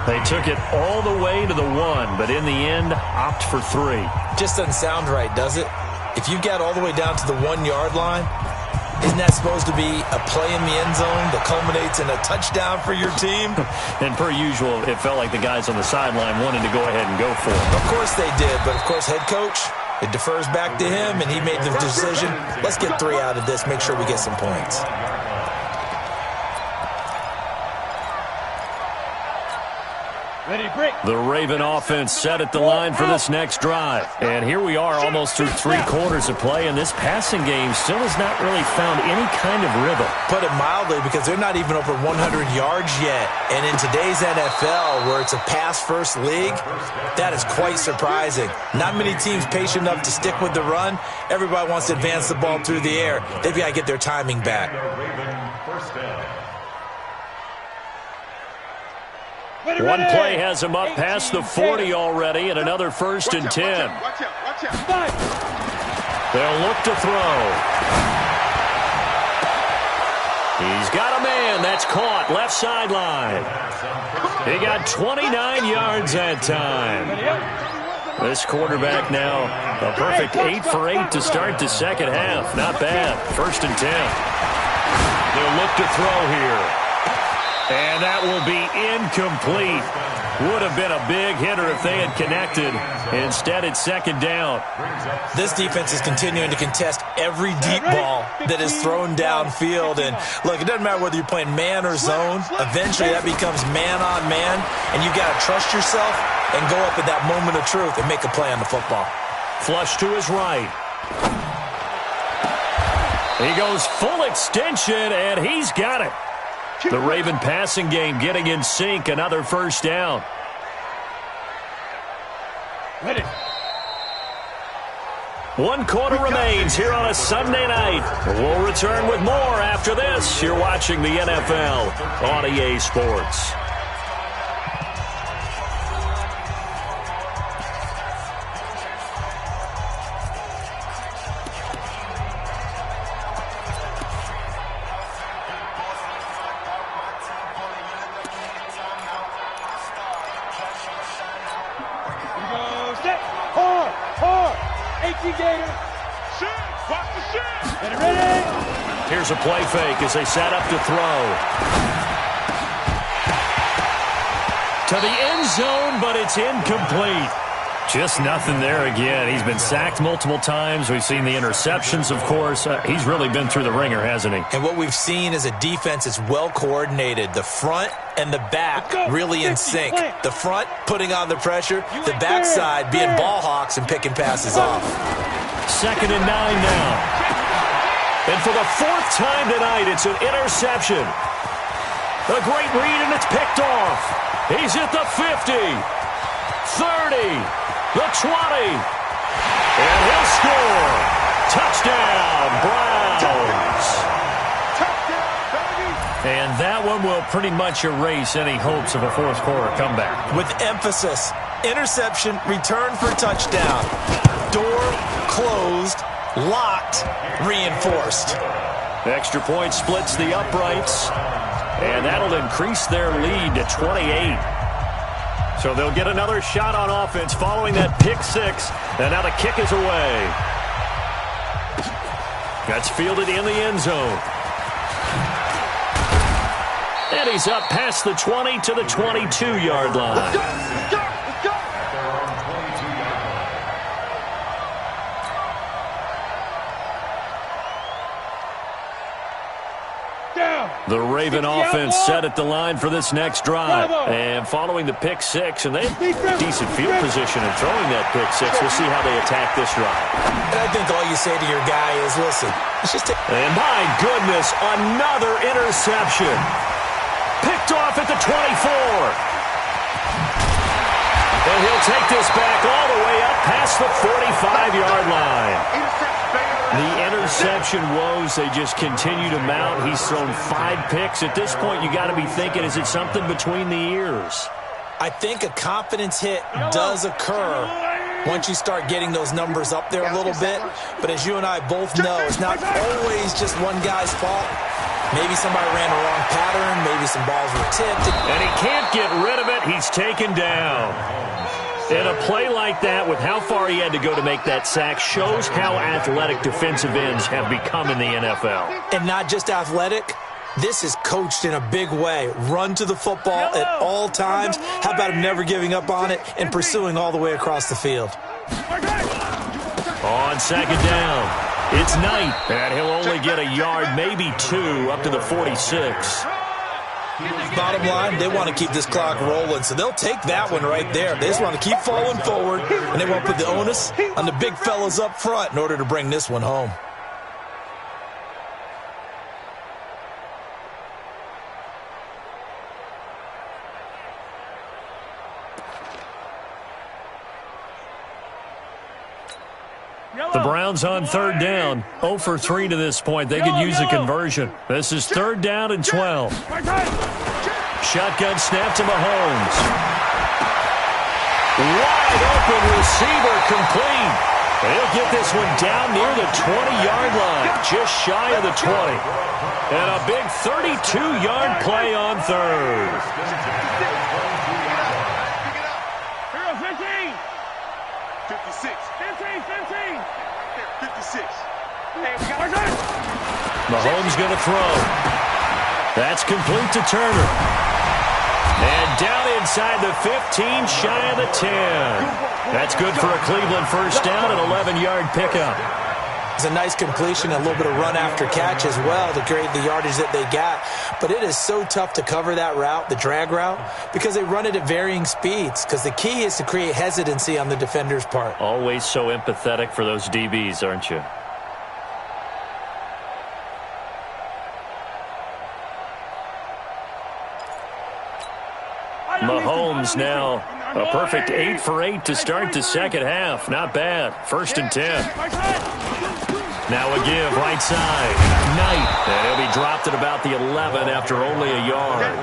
Speaker 2: They took it all the way to the 1, but in the end, opt for 3.
Speaker 4: Just doesn't sound right, does it? If you got all the way down to the 1-yard line, isn't that supposed to be a play in the end zone that culminates in a touchdown for your team?
Speaker 2: And per usual, it felt like the guys on the sideline wanted to go ahead and go for it.
Speaker 4: Of course they did, but of course head coach, it defers back to him, and he made the decision. Let's get 3 out of this, make sure we get some points.
Speaker 2: The Raven offense set at the line for this next drive. And here we are almost through 3 quarters of play, and this passing game still has not really found any kind of rhythm.
Speaker 4: Put it mildly, because they're not even over 100 yards yet. And in today's NFL, where it's a pass-first league, that is quite surprising. Not many teams patient enough to stick with the run. Everybody wants to advance the ball through the air. They've got to get their timing back.
Speaker 2: One play has him up past the 40 already, and another 1st and 10.
Speaker 5: Watch out.
Speaker 2: They'll look to throw. He's got a man. That's caught. Left sideline. He got 29 yards that time. This quarterback now a perfect 8 for 8 to start the second half. Not bad. 1st and 10. They'll look to throw here. And that will be incomplete. Would have been a big hitter if they had connected. Instead, it's 2nd down.
Speaker 4: This defense is continuing to contest every deep ball that is thrown downfield. And look, it doesn't matter whether you're playing man or zone. Eventually, that becomes man on man. And you got to trust yourself and go up at that moment of truth and make a play on the football.
Speaker 2: Flush to his right. He goes full extension, and he's got it. The Raven passing game getting in sync. Another 1st down.
Speaker 5: Ready.
Speaker 2: 1 quarter remains here on a Sunday night. We'll return with more after this. You're watching the NFL on EA Sports. Here's a play fake as they set up to throw. To the end zone, but it's incomplete. Just nothing there again. He's been sacked multiple times. We've seen the interceptions, of course. He's really been through the ringer, hasn't he?
Speaker 4: And what we've seen is a defense that's well coordinated. The front and the back really in sync. The front putting on the pressure. The backside being ball hawks and picking passes off.
Speaker 2: 2nd and 9 now. And for the 4th time tonight, it's an interception. A great read, and it's picked off. He's at the 50, 30, the 20. And he'll score. Touchdown, Browns. And that one will pretty much erase any hopes of a 4th quarter comeback.
Speaker 4: With emphasis, interception, return for touchdown. Door closed, locked, reinforced.
Speaker 2: Extra point splits the uprights, and that'll increase their lead to 28. So they'll get another shot on offense following that pick six. And now the kick is away. That's fielded in the end zone. And he's up past the 20 to the 22-yard line.
Speaker 5: Let's go, let's go, let's go.
Speaker 2: The Raven offense set at the line for this next drive. And following the pick six, and they have decent field position in throwing that pick six. We'll see how they attack this drive.
Speaker 4: And I think all you say to your guy is, listen, let's just take...
Speaker 2: And my goodness, another interception. Picked off at the 24. And he'll take this back all the way up past the 45-yard line. The interception woes, they just continue to mount. He's thrown 5 picks. At this point, you got to be thinking, is it something between the ears?
Speaker 4: I think a confidence hit does occur once you start getting those numbers up there a little bit. But as you and I both know, it's not always just one guy's fault. Maybe somebody ran the wrong pattern. Maybe some balls were tipped.
Speaker 2: And he can't get rid of it. He's taken down. And a play like that, with how far he had to go to make that sack, shows how athletic defensive ends have become in the NFL.
Speaker 4: And not just athletic. This is coached in a big way. Run to the football at all times. How about him never giving up on it and pursuing all the way across the field?
Speaker 2: On second down, it's Knight. And he'll only get a yard, maybe 2, up to the 46.
Speaker 4: Bottom line, they want to keep this clock rolling, so they'll take that one right there. They just want to keep falling forward, and they want to put the onus on the big fellas up front in order to bring this one home.
Speaker 2: The Browns on third down. 0 for 3 to this point. They could use a conversion. This is third down and 12. Shotgun snap to Mahomes. Wide open receiver complete. He'll get this one down near the 20-yard line, just shy of the 20. And a big 32-yard play on third.
Speaker 5: 56. 56.
Speaker 2: Mahomes going to throw. That's complete to Turner. And down inside the 15, shy of the 10. That's good for a Cleveland first down, an 11-yard pickup.
Speaker 4: It's a nice completion, a little bit of run after catch as well to create the yardage that they got. But it is so tough to cover that route, the drag route, because they run it at varying speeds. Because the key is to create hesitancy on the defender's part.
Speaker 2: Always so empathetic for those DBs, aren't you? Mahomes now a perfect 8 for 8 to start the second half. Not bad. First and 10. Now a give right side. Knight. And he'll be dropped at about the 11 after only a yard.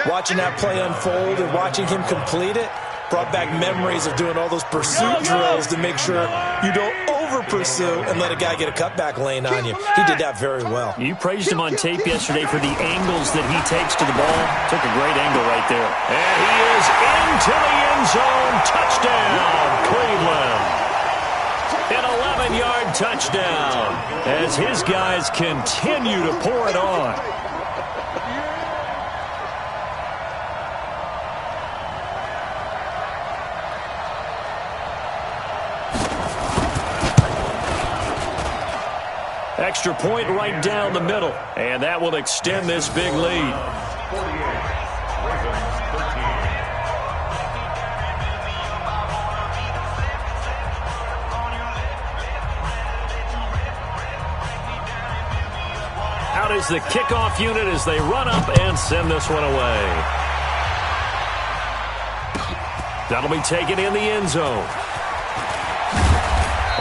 Speaker 4: Watching that play unfold and watching him complete it brought back memories of doing all those pursuit drills to make sure you don't over-pursue and let a guy get a cutback lane on you. He did that very well.
Speaker 2: You praised him on tape yesterday for the angles that he takes to the ball. Took a great angle right there. And he is into the end zone. Touchdown, Cleveland. An 11-yard touchdown as his guys continue to pour it on. Extra point right down the middle, and that will extend this big lead.
Speaker 3: 48, Ravens 13.
Speaker 2: Out is the kickoff unit as they run up and send this one away. That'll be taken in the end zone.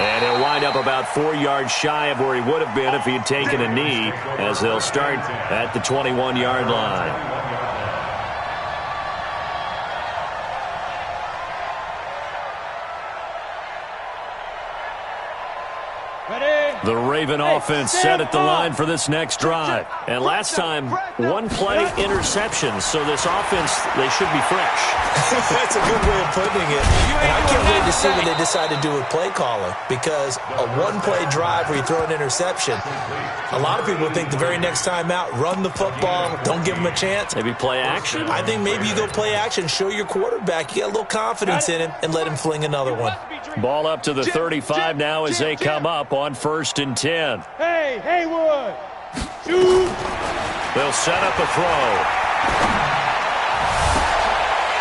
Speaker 2: And he'll wind up about 4 yards shy of where he would have been if he had taken a knee, as they'll start at the 21-yard line.
Speaker 5: Ready?
Speaker 2: The Raven offense set at the line for this next drive. And last time, one-play interception. So this offense, they should be fresh.
Speaker 4: That's a good way of putting it. And I can't wait to see what they decide to do with play calling, because a one-play drive where you throw an interception, a lot of people think the very next time out, run the football, don't give them a chance.
Speaker 2: Maybe play action?
Speaker 4: I think maybe you go play action, show your quarterback you got a little confidence in him, and let him fling another one.
Speaker 2: Ball up to the 35 now as they come up on 1st and 10.
Speaker 5: Hey, Haywood. Shoot.
Speaker 2: They'll set up a throw.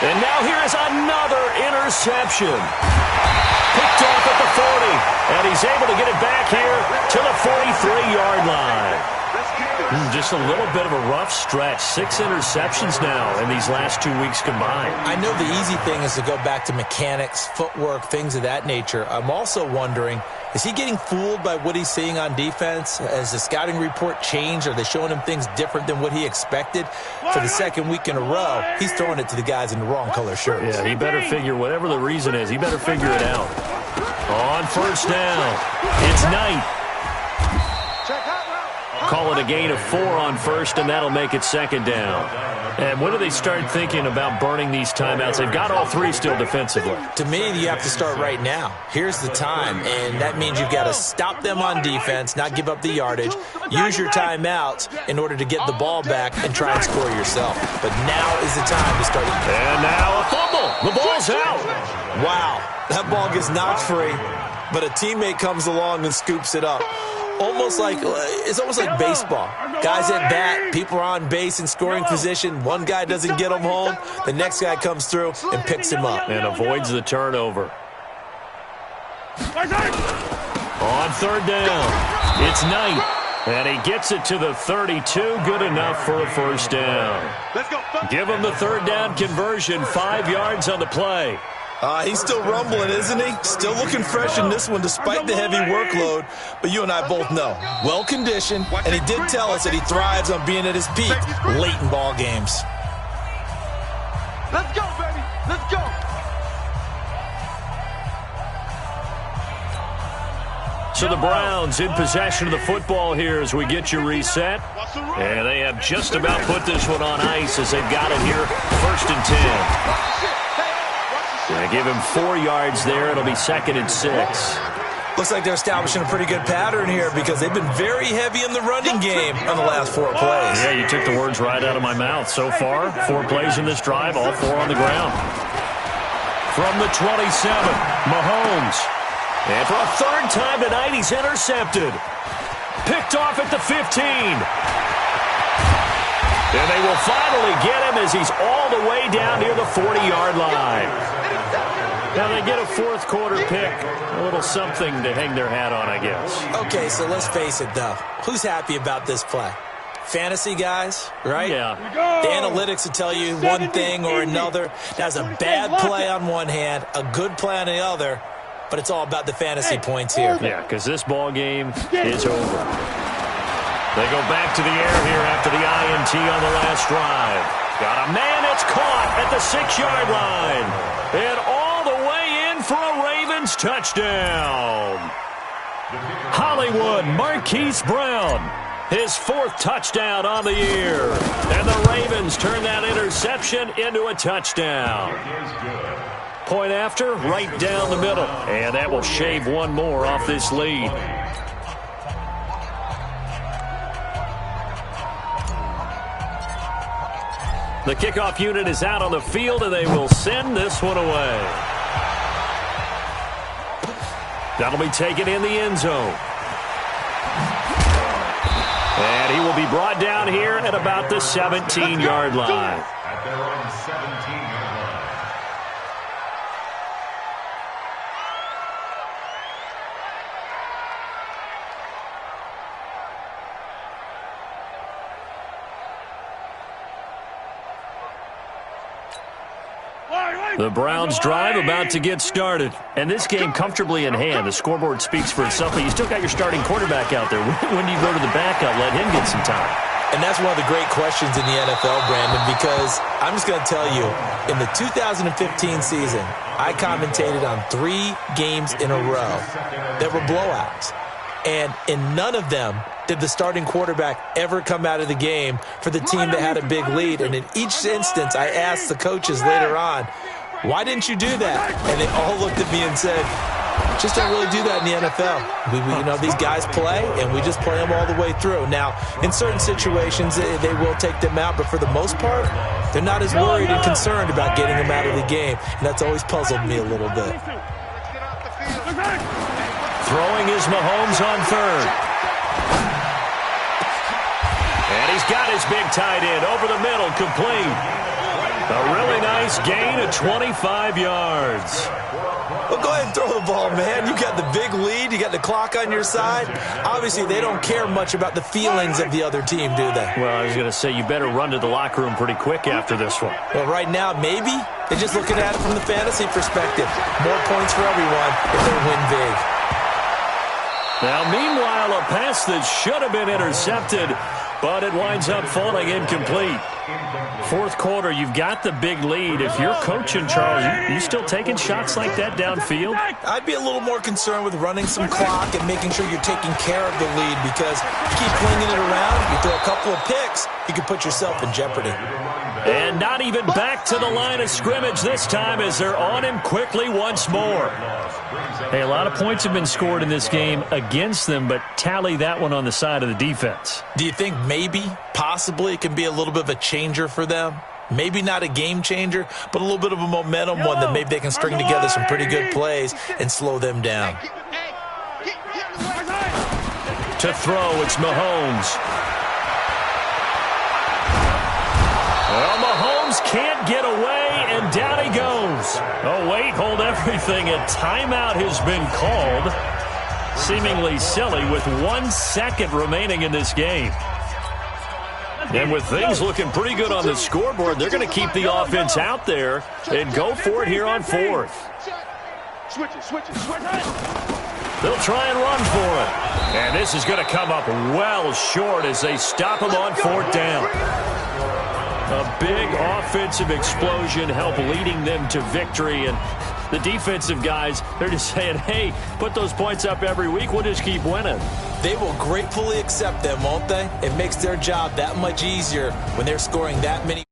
Speaker 2: And now here is another interception. Picked off at the 40. And he's able to get it back here to the 43-yard line. Just a little bit of a rough stretch. 6 interceptions now in these last 2 weeks combined.
Speaker 4: I know the easy thing is to go back to mechanics, footwork, things of that nature. I'm also wondering, is he getting fooled by what he's seeing on defense? Has the scouting report changed? Are they showing him things different than what he expected? For the second week in a row, he's throwing it to the guys in the wrong color shirts.
Speaker 2: Yeah, he better figure, whatever the reason is, he better figure it out. On 1st down, it's Knight. Call it a gain of 4 on 1st, and that'll make it 2nd down. And when do they start thinking about burning these timeouts? They've got all 3 still defensively.
Speaker 4: To me, you have to start right now. Here's the time, and that means you've got to stop them on defense, not give up the yardage, use your timeouts in order to get the ball back and try and score yourself. But now is the time to start.
Speaker 2: And now a fumble. The ball's out.
Speaker 4: Wow, that ball gets knocked free, but a teammate comes along and scoops it up. It's almost like baseball. Guys at bat, people are on base in scoring position. One guy doesn't get him home. The next guy comes through and picks him up.
Speaker 2: And avoids the turnover. On 3rd down, it's Knight. And he gets it to the 32. Good enough for a 1st down. Give him the 3rd down conversion. 5 yards on the play.
Speaker 4: He's still rumbling, isn't he? Still looking fresh in this one despite the heavy workload. But you and I both know, well-conditioned, and he did tell us that he thrives on being at his peak late in ball games.
Speaker 5: Let's go, baby. Let's go.
Speaker 2: So the Browns in possession of the football here as we get you reset. And they have just about put this one on ice as they've got it here, 1st and 10. They give him 4 yards there. It'll be 2nd and 6.
Speaker 4: Looks like they're establishing a pretty good pattern here because they've been very heavy in the running game on the last 4 plays.
Speaker 2: Yeah, you took the words right out of my mouth. So far, 4 plays in this drive, all 4 on the ground. From the 27, Mahomes. And for a 3rd time tonight, he's intercepted. Picked off at the 15. And they will finally get him as he's all the way down near the 40-yard line. Now they get a 4th quarter pick, a little something to hang their hat on, I guess.
Speaker 4: Okay, so let's face it, though. Who's happy about this play? Fantasy guys, right?
Speaker 2: Yeah.
Speaker 4: The analytics will tell you one thing or another. That's a bad play on one hand, a good play on the other, but it's all about the fantasy points here.
Speaker 2: Yeah, because this ball game is over. They go back to the air here after the INT on the last drive. Got a man, it's caught at the 6-yard line. And all the way in for a Ravens touchdown. Hollywood Marquise Brown, his 4th touchdown on the year. And the Ravens turn that interception into a touchdown. Point after, right down the middle. And that will shave 1 more off this lead. The kickoff unit is out on the field, and they will send this one away. That'll be taken in the end zone. And he will be brought down here at about the 17-yard line.
Speaker 3: At their own 17-yard line.
Speaker 2: The Browns drive about to get started. And this game comfortably in hand. The scoreboard speaks for itself, but you still got your starting quarterback out there. When do you go to the backup, let him get some time?
Speaker 4: And that's one of the great questions in the NFL, Brandon, because I'm just going to tell you, in the 2015 season, I commentated on 3 games in a row that were blowouts. And in none of them did the starting quarterback ever come out of the game for the team that had a big lead. And in each instance, I asked the coaches later on, why didn't you do that? And they all looked at me and said, just don't really do that in the NFL. These guys play, and we just play them all the way through. Now, in certain situations, they will take them out, but for the most part, they're not as worried and concerned about getting them out of the game, and that's always puzzled me a little bit.
Speaker 2: Throwing is Mahomes on third. And he's got his big tight end over the middle, complete. A really nice gain of 25 yards.
Speaker 4: Well, go ahead and throw the ball, man. You got the big lead. You got the clock on your side. Obviously, they don't care much about the feelings of the other team, do they?
Speaker 2: Well, I was going to say, you better run to the locker room pretty quick after this one.
Speaker 4: Well, right now, maybe. They're just looking at it from the fantasy perspective. More points for everyone if they win big.
Speaker 2: Now, meanwhile, a pass that should have been intercepted, but it winds up falling incomplete. Fourth quarter, you've got the big lead. If you're coaching, Charles, you still taking shots like that downfield?
Speaker 4: I'd be a little more concerned with running some clock and making sure you're taking care of the lead, because if you keep flinging it around, you throw a couple of picks, you can put yourself in jeopardy.
Speaker 2: And not even back to the line of scrimmage this time as they're on him quickly once more. Hey, a lot of points have been scored in this game against them, but tally that one on the side of the defense.
Speaker 4: Do you think maybe, possibly, it can be a little bit of a changer for them? Maybe not a game changer, but a little bit of a momentum one that maybe they can string together some pretty good plays and slow them down.
Speaker 2: To throw, it's Mahomes. Well, Mahomes can't get away, and down he goes. Oh, wait, hold everything. A timeout has been called. Seemingly silly with 1 second remaining in this game. And with things looking pretty good on the scoreboard, they're going to keep the offense out there and go for it here on fourth. They'll try and run for it. And this is going to come up well short as they stop him on fourth down. A big offensive explosion helped leading them to victory. And the defensive guys, they're just saying, hey, put those points up every week. We'll just keep winning.
Speaker 4: They will gratefully accept them, won't they? It makes their job that much easier when they're scoring that many.